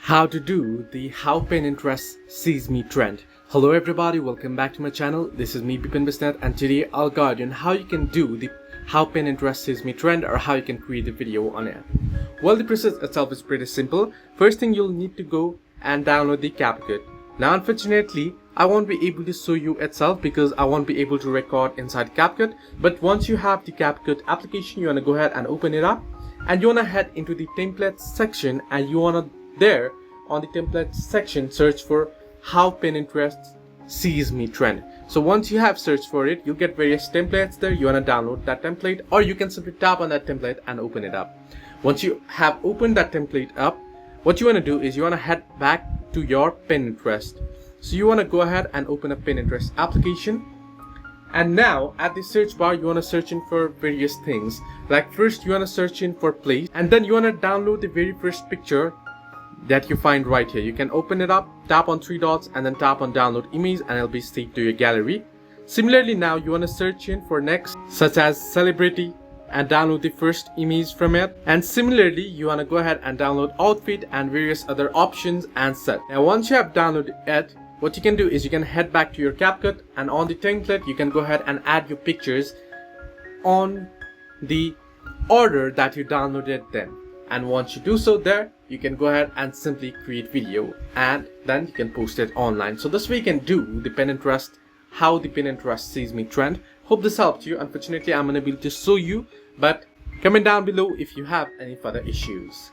How to do the How Pinterest Sees Me trend. Hello everybody, welcome back to my channel. This is me Bipin Bisnath, and today I'll guide you on how you can do the How Pinterest Sees Me trend, or how you can create a video on it. Well, the process itself is pretty simple. First thing, you'll need to go and download the CapCut. Now unfortunately I won't be able to show you itself because I won't be able to record inside CapCut, but once you have the CapCut application, you want to go ahead and open it up, and you want to head into the templates section, and you want to there on the templates section search for How Pinterest Sees Me trend. So once you have searched for it, you'll get various templates there. You want to download that template, or you can simply tap on that template and open it up. Once you have opened that template up, what you want to do is you want to head back to your Pinterest. So you want to go ahead and open a Pinterest application, and now at the search bar you want to search in for various things. Like first you want to search in for place, and then you want to download the very first picture that you find right here. You can open it up, tap on three dots, and then tap on download image, and it'll be saved to your gallery. Similarly, now you want to search in for next, such as celebrity, and download the first image from it. And similarly, you want to go ahead and download outfit and various other options and set. Now once you have downloaded it, what you can do is you can head back to your CapCut, and on the template you can go ahead and add your pictures on the order that you downloaded them. And once you do so there, you can go ahead and simply create video, and then you can post it online. So this way you can do the Pinterest, How the Pinterest Sees Me trend. Hope this helped you. Unfortunately I'm unable to show you, but comment down below if you have any further issues.